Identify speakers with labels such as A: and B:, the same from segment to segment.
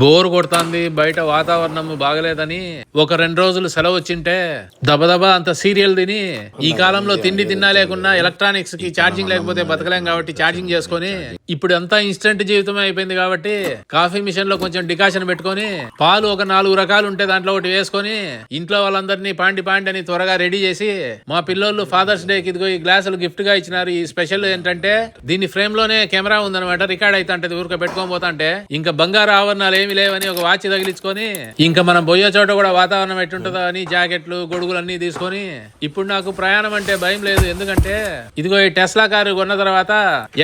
A: Bore కొడుతుంది, బయట వాతావరణం బాగలేదని ఒక 2 రోజులు సెలవు వచ్చింటే దబదబా అంత సీరియల్ తిని, ఈ కాలంలో తిండి తిన్నా లేకున్నా ఎలక్ట్రానిక్స్ కి ఛార్జింగ్ లేకపోతే బతకలేం కాబట్టి ఛార్జింగ్ చేసుకొని, ఇప్పుడు అంతా ఇన్స్టెంట్ జీవితమే అయిపోయింది కాబట్టి కాఫీ మిషన్ లో కొంచెం డికాషన్ పెట్టుకొని, పాలు ఒక 4 రకాలు ఉంటే దాంట్లో ఒకటి వేసుకొని, ఇంట్లో వాళ్ళందరినీ పాండి అని త్వరగా రెడీ చేసి, మా పిల్లోళ్ళు ఫాదర్స్ డే కి ఇదిగో ఈ గ్లాసులు గిఫ్ట్ గా ఇచ్చినారు. ఈ స్పెషల్ ఏంటంటే దీని ఫ్రేమ్ లోనే కెమెరా ఉందన్నమాట, రికార్డ్ అయితే అంటే ఊరికే పెట్టుకొని పోతాంటే ఇంకా బంగారు ఆవరణాలు ఏమి లేవని ఒక వాచ్ తగిలించుకొని, ఇంకా మనం పోయే చోట కూడా వాతావరణం ఎట్టుంటుందో అని జాకెట్లు గొడుగులు అన్ని తీసుకొని, ఇప్పుడు నాకు ప్రయాణం అంటే భయం లేదు. ఎందుకంటే ఇదిగో ఈ టెస్లా కారు కొన్న తర్వాత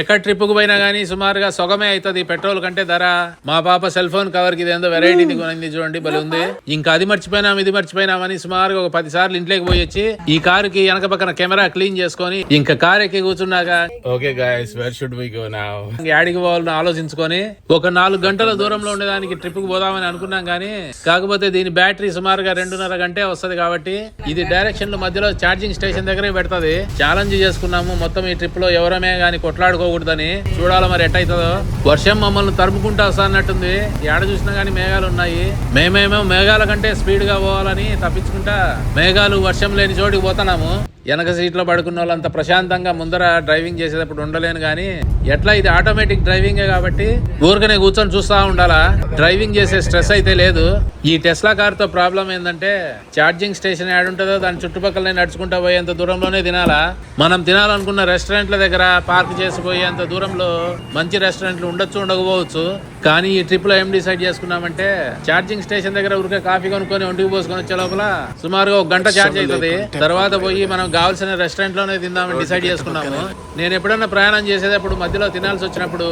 A: ఎక్కడ ట్రిప్ కు పోయినా గానీ సుమారుగా సొగమే అవుతుంది పెట్రోల్ కంటే ధర. మా పాప సెల్ ఫోన్ కవర్ కి ఇదేందో వెరైటీ కొనింది చూడండి, భలే ఉంది. ఇంకా అది మర్చిపోయినాం ఇది మర్చిపోయినామని సుమారుగా ఒక 10 సార్లు ఇంట్లోకి పోయి వచ్చి ఈ కారుకి వెనక పక్కన కెమెరా క్లీన్ చేసుకొని ఇంకా కార్ ఎక్కి కూర్చున్నాక okay guys where should we go now యాడికి పోవాలని ఆలోచించుకొని ఒక 4 గంటల దూరంలో ఉండేదానికి ట్రిప్ కు పోదామని అనుకున్నాం గానీ, కాకపోతే దీని బ్యాటరీ సుమారుగా 2.5 గంటే వస్తుంది కాబట్టి ఇది డైరెక్షన్ మధ్యలో ఛార్జింగ్ స్టేషన్ దగ్గరే పెడతది. ఛాలెంజ్ చేసుకున్నాము మొత్తం ఈ ట్రిప్ లో ఎవరమే గానీ కొట్లాడుకోకూడదని. చూడాలి మరి ఎట్టయితుందో. వర్షం మమ్మల్ని తరుముకుంటా వస్తానట్టుంది. ఏడ చూసినా గానీ మేఘాలు ఉన్నాయి. మేమేమో మేఘాల కంటే స్పీడ్ గా పోవాలని తప్పించుకుంటా మేఘాలు వర్షం లేని చోటికి పోతున్నాము. వెనక సీట్లో పడుకున్న వాళ్ళంత ప్రశాంతంగా ముందర డ్రైవింగ్ చేసేటప్పుడు ఉండలేను గానీ, ఎట్లా ఇది ఆటోమేటిక్ డ్రైవింగే కాబట్టి ఊరికనే కూర్చొని చూస్తా ఉండాలా. డ్రైవింగ్ చేసే స్ట్రెస్ అయితే లేదు. ఈ టెస్లా కార్ తో ప్రాబ్లం ఏంటంటే ఛార్జింగ్ స్టేషన్ యాడుంటుందో దాని చుట్టుపక్కలనే నడుచుకుంటా పోయేంత దూరంలోనే తినాలా. మనం తినాలనుకున్న రెస్టారెంట్ల దగ్గర పార్క్ చేసిపోయేంత దూరంలో మంచి రెస్టారెంట్లు ఉండొచ్చు ఉండకపోవచ్చు. కానీ ఈ ట్రిప్ లో ఏం డిసైడ్ చేసుకున్నామంటే, ఛార్జింగ్ స్టేషన్ దగ్గర ఊరికే కాఫీ కొనుక్కొని ఒంటికి పోసుకొని వచ్చే లోపల సుమారుగా 1 గంట ఛార్జ్ అవుతుంది. తర్వాత పోయి మనం కావాల్సిన రెస్టారెంట్ లోనే తిందామని డిసైడ్ చేసుకున్నాము. నేను ఎప్పుడన్నా ప్రయాణం చేసేటప్పుడు మధ్యలో తినాల్సి వచ్చినప్పుడు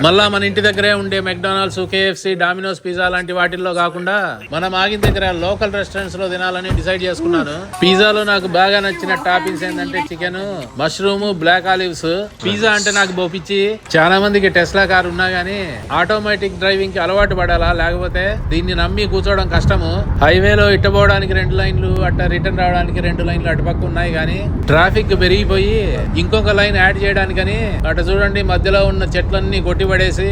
A: మళ్ళా మన ఇంటి దగ్గరే ఉండే మెక్డానల్డ్స్, KFC, డామినోస్, పిజ్జా లాంటి వాటిల్లో కాకుండా మనం ఆగిన దగ్గర లోకల్ రెస్టారెంట్స్ లో తినాలని డిసైడ్ చేసుకున్నాను. పిజ్జాలో నాకు బాగా నచ్చిన టాపింగ్స్ ఏంటంటే chicken, mushroom, black olives. Pizza అంటే నాకు బోపిచ్చి చాలా మందికి టెస్లా కార్ ఉన్నా గానీ ఆటోమేటిక్ డ్రైవింగ్ కి అలవాటు పడాలా, లేకపోతే దీన్ని నమ్మి కూర్చోవడం కష్టము. హైవేలో ఇట్టబోవడానికి 2 లైన్లు, అట్ట రిటర్న్ రావడానికి 2 లైన్లు అటుపక్క ఉన్నాయి కానీ ట్రాఫిక్ పెరిగిపోయి ఇంకొక లైన్ యాడ్ చేయడానికని అటు చూడండి మధ్యలో ఉన్న చెట్లన్నీ కొట్టిపడేసి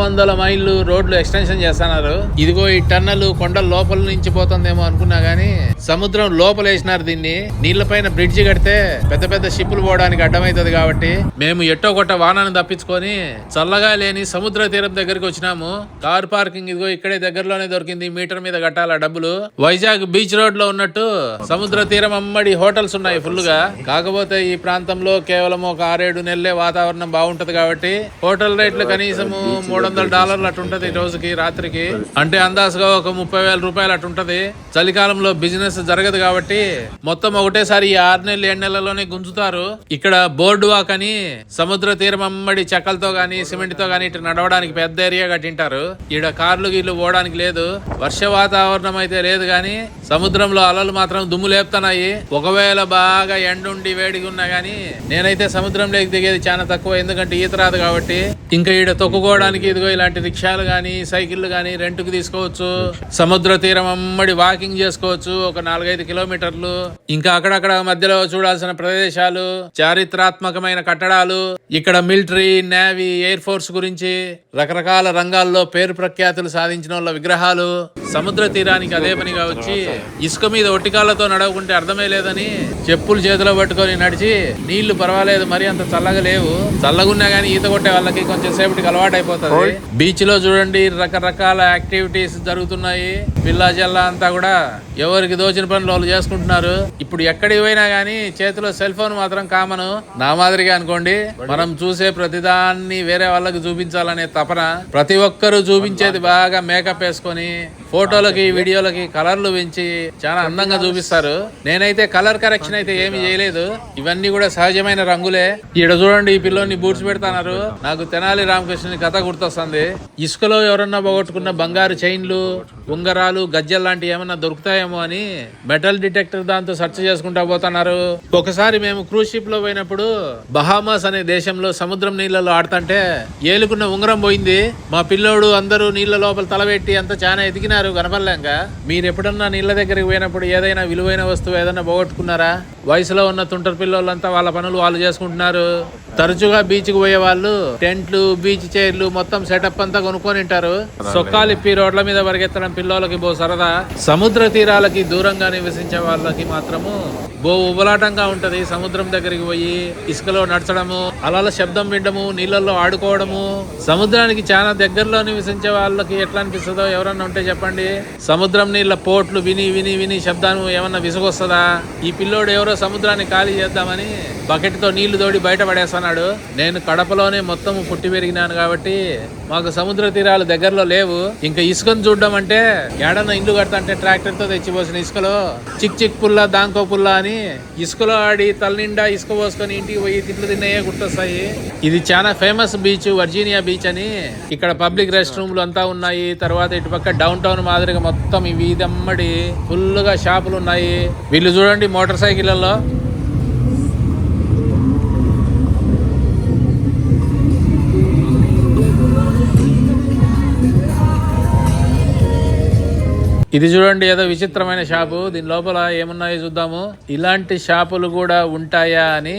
A: వందల మైళ్ళు రోడ్లు ఎక్స్టెన్షన్ చేస్తున్నారు. ఇదిగో ఈ టన్నల్ కొండల లోపల నుంచి పోతుందేమో అనుకున్నా గానీ సముద్రం లోపల వేసినారు దీన్ని. నీళ్లపైన బ్రిడ్జ్ కడితే పెద్ద పెద్ద షిప్పులు పోవడానికి అడ్డమైతుంది కాబట్టి మేము ఎట్టో కొట్ట వానాన్ని తప్పించుకొని చల్లగా లేని సముద్ర తీరం దగ్గరికి వచ్చినాము. కార్ పార్కింగ్ ఇదిగో ఇక్కడే దగ్గరలోనే దొరికింది. మీటర్ మీద కట్టాల డబ్బులు. వైజాగ్ బీచ్ రోడ్ లో ఉన్నట్టు సముద్ర తీరం అమ్మడి హోటల్స్ ఉన్నాయి ఫుల్ గా. కాకపోతే ఈ ప్రాంతంలో కేవలం ఒక 6-7 నెలలే వాతావరణం బాగుంటది కాబట్టి హోటల్ రేట్లు కనీసము $300 అటుంటది రోజుకి, రాత్రికి. అంటే అందాజుగా ఒక 30,000 రూపాయలు అటుంటది. చలికాలంలో బిజినెస్ జరగదు కాబట్టి మొత్తం ఒకటేసారి ఈ 6 నెలలు 7 నెలల్లోనే గుంజుతారు. ఇక్కడ బోర్డు వాక్ అని సముద్ర తీరం అమ్మడి చెక్కలతో గానీ సిమెంట్ తో గానీ ఇటు నడవడానికి పెద్ద ఏరియా కట్టింటారు. ఈడ కార్లు గీళ్లు పోవడానికి లేదు. వర్ష వాతావరణం అయితే లేదు గానీ సముద్రంలో అలలు మాత్రం దుమ్ము లేపుతున్నాయి. ఒకవేళ బాగా ఎండుండి వేడిగా ఉన్నా గానీ నేనైతే సముద్రంలోకి దిగేది చాలా తక్కువ, ఎందుకంటే ఈత రాదు కాబట్టి. ఇంకా ఈడ తొక్కుకోవడానికి ఇదిగో ఇలాంటి రిక్షాలు గానీ సైకిళ్లు గానీ రెంట్కు తీసుకోవచ్చు. సముద్ర తీరం అమ్మడి వాకింగ్ చేసుకోవచ్చు ఒక 4-5 కిలోమీటర్లు. ఇంకా అక్కడక్కడ మధ్యలో చూడాల్సిన ప్రదేశాలు, చారిత్రాత్మకమైన కట్టడాలు, ఇక్కడ మిలిటరీ, నేవీ, ఎయిర్ ఫోర్స్ గురించి రకరకాల రంగాల్లో పేరు ప్రఖ్యాతులు సాధించిన వాళ్ళ విగ్రహాలు. సముద్ర తీరానికి అదే పనిగా వచ్చి ఇసుక మీద ఒట్టికాళ్లతో నడవకుంటే అర్థమే లేదని చెప్పులు చేతిలో పట్టుకొని నడిచి, నీళ్లు పర్వాలేదు మరి అంత చల్లగా లేవు, చల్లగున్నా గానీ ఈత కొట్టే వాళ్ళకి కొంచెం సేపటికి అలవాటు అయిపోతుంది. బీచ్ లో చూడండి రకరకాల యాక్టివిటీస్ జరుగుతున్నాయి. పిల్లా జల్లా అంతా కూడా ఎవరికి దోచిన పనులు వాళ్ళు చేసుకుంటున్నారు. ఇప్పుడు ఎక్కడికి పోయినా గానీ చేతిలో సెల్ ఫోన్ మాత్రం కామన్. నా మాదిరిగా అనుకోండి, మనం చూసే ప్రతిదాన్ని వేరే వాళ్ళకి చూపించాలనే తపన. ప్రతి ఒక్కరూ చూపించేది బాగా మేకప్ వేసుకొని ఫోటోలకి వీడియోలకి కలర్లు పెంచి చాలా అందంగా చూపిస్తారు. నేనైతే కలర్ కరెక్షన్ అయితే ఏమి చేయలేదు. ఇవన్నీ కూడా సహజమైన రంగులే. ఈడ చూడండి ఈ పిల్లోని బూట్స్ పెడతాన్నారు. నాకు తెనాలి రామకృష్ణుని కథ గుర్తొస్తుంది. ఇసుకలో ఎవరన్నా పోగొట్టుకున్న బంగారు చైన్లు, ఉంగరాలు, గజ్జలు లాంటి ఏమన్నా దొరుకుతాయేమో అని మెటల్ డిటెక్టర్ దాంతో సెర్చ్ చేసుకుంటా పోతున్నారు. ఒకసారి మేము క్రూజ్ షిప్ లో పోయినప్పుడు బహామాస్ అనే దేశంలో సముద్రం నీళ్లలో ఆడుతుంటే ఏలుకున్న ఉంగరం పోయింది. మా పిల్లోడు అందరూ నీళ్ల లోపల తలబెట్టి అంతా చాలా ఎదిగినారు కనపడలేక. మీరు ఎప్పుడన్నా నీళ్ల దగ్గరికి పోయినప్పుడు ఏదైనా విలువైన వస్తువు ఏదైనా పోగొట్టుకున్నారా? వయసులో ఉన్న తుంటరి పిల్లలంతా వాళ్ళ పనులు వాళ్ళు చేసుకుంటున్నారు. తరచుగా బీచ్ కు పోయే వాళ్ళు టెంట్లు, బీచ్ చైర్లు మొత్తం సెటప్ అంతా కొనుక్కొని ఉంటారు. సొక్కాలిప్పి రోడ్ల మీద పరిగెత్తడం పిల్లలకి బో సరదా. సముద్ర తీరాలకి దూరంగా నివసించే వాళ్ళకి మాత్రము బో ఉబలాటంగా ఉంటది. సముద్రం దగ్గరికి పోయి ఇసుకలో నడచడము, అలల శబ్దం వినడము, నీళ్ళల్లో ఆడుకోవడము. సముద్రానికి చాలా దగ్గరలో నివసించే వాళ్ళకి ఎట్లా అనిపిస్తుందో ఎవరన్నా ఉంటే చెప్పండి. సముద్రం నీళ్ళ పోట్లు విని విని విని శబ్దాన్ని ఏమన్నా విసుగొస్తుందా? ఈ పిల్లోడు ఎవరో సముద్రాన్ని ఖాళీ చేద్దామని బకెట్ తో నీళ్లు తోడి బయట పడేస్తున్నాడు. నేను కడపలోనే మొత్తం పుట్టి పెరిగినాను కాబట్టి మాకు సముద్ర తీరాలు దగ్గరలో లేవు. ఇంకా ఇసుకను చూడడం అంటే ఏడన్నా ఇల్లు కడతా అంటే ట్రాక్టర్ తో తెచ్చిపోసిన ఇసుకలో చిక్ చిక్ పుల్ల దాంకో పుల్ల అని ఇసుకలో ఆడి తలనిండా ఇసుక పోసుకొని ఇంటికి పోయి తిట్లు తిన్నాయే గుర్తొస్తాయి. ఇది చాలా ఫేమస్ బీచ్, వర్జీనియా బీచ్ అని. ఇక్కడ పబ్లిక్ రెస్ట్ రూమ్లు అంతా ఉన్నాయి. తర్వాత ఇటు పక్క డౌన్ టౌన్ మాదిరిగా మొత్తం ఈ వీధమ్మడి ఫుల్ గా షాపులు ఉన్నాయి. వీళ్ళు చూడండి మోటార్ సైకిళ్లలో ఇది చూడండి ఏదో విచిత్రమైన షాపు. దీని లోపల ఏమున్నాయో చూద్దాము. ఇలాంటి షాపులు కూడా ఉంటాయా అని.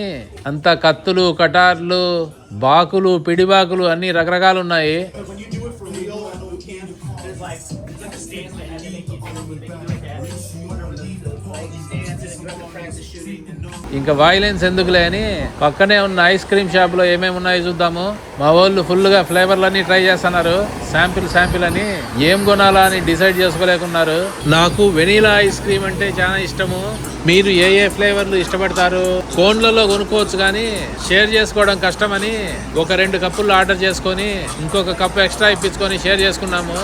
A: అంత కత్తులు, కటార్లు, బాకులు, పిడిబాకులు అన్ని రకరకాలు ఉన్నాయి. ఇంకా వైలెన్స్ ఎందుకులే అని పక్కనే ఉన్న ఐస్ క్రీమ్ షాప్ లో ఏమేమి ఉన్నాయో చూద్దాము. మా వాళ్ళు ఫుల్ గా ఫ్లేవర్లన్నీ ట్రై చేస్తున్నారు. శాంపిల్ అని ఏం కొనాలా అని డిసైడ్ చేసుకోలేకున్నారు. నాకు వెనీలా ఐస్ క్రీమ్ అంటే చాలా ఇష్టము. మీరు ఏ ఫ్లేవర్లు ఇష్టపడతారు? ఫోన్లలో కొనుక్కోవచ్చు కానీ షేర్ చేసుకోవడం కష్టమని 1-2 కప్పులు ఆర్డర్ చేసుకొని ఇంకొక కప్పు ఎక్స్ట్రా ఇప్పించుకొని షేర్ చేసుకున్నాము.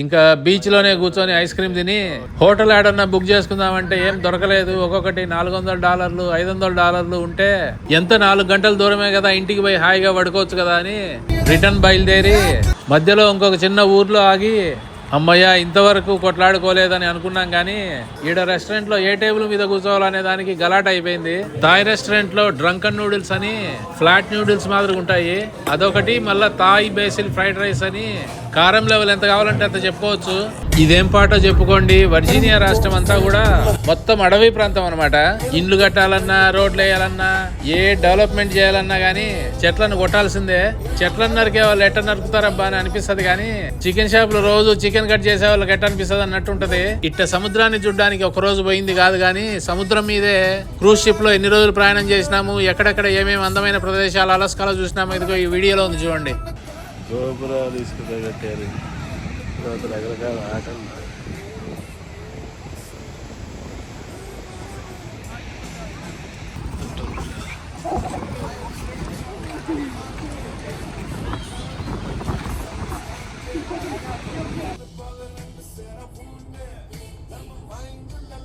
A: ఇంకా బీచ్ లోనే కూర్చొని ఐస్ క్రీమ్ తిని హోటల్ ఏడన్నా బుక్ చేసుకుందామంటే ఏం దొరకలేదు. ఒక్కొక్కటి $400, $500 ఉంటే ఎంత 4 గంటల దూరమే కదా, ఇంటికి పోయి హాయిగా పడుకోవచ్చు కదా అని రిటర్న్ బయలుదేరి మధ్యలో ఇంకొక చిన్న ఊర్లో ఆగి అమ్మయ్య ఇంతవరకు కొట్లాడుకోలేదని అనుకున్నాం. కానీ ఈడ రెస్టారెంట్ లో ఏ టేబుల్ మీద కూర్చోవాలనే దానికి గలాట అయిపోయింది. థాయ్ రెస్టారెంట్ లో డ్రంకన్ నూడిల్స్ అని ఫ్లాట్ నూడిల్స్ మాదిరిగా ఉంటాయి అదొకటి. మళ్ళా థాయ్ బేసిల్ ఫ్రైడ్ రైస్ అని కారం లెవెల్ ఎంత కావాలంటే అంత చెప్పుకోవచ్చు. ఇదేం పాటో చెప్పుకోండి. వర్జీనియా రాష్ట్రం అంతా కూడా మొత్తం అడవి ప్రాంతం అనమాట. ఇండ్లు కట్టాలన్నా, రోడ్లు వేయాలన్నా, ఏ డెవలప్మెంట్ చేయాలన్నా గానీ చెట్లను కొట్టాల్సిందే. చెట్లను నరికే వాళ్ళు ఎట్ట నరుకుతారబ్బా అని అనిపిస్తుంది. కానీ చికెన్ షాప్ లో రోజు చికెన్ కట్ చేసే వాళ్ళకి ఎట్ట అనిపిస్తుంది అన్నట్టు ఉంటది. ఇట్ట సముద్రాన్ని చూడడానికి ఒక రోజు పోయింది కాదు కానీ సముద్రం మీదే క్రూజ్ షిప్ లో ఎన్ని రోజులు ప్రయాణం చేసినాము, ఎక్కడెక్కడ ఏమేమి అందమైన ప్రదేశాలు అలస్కాలో చూసినాము. ఇదిగో ఈ వీడియోలో ఉంది చూడండి.
B: గోపురాలు తీసుకుంటే కట్టారు, రకరకాల ఆటలు.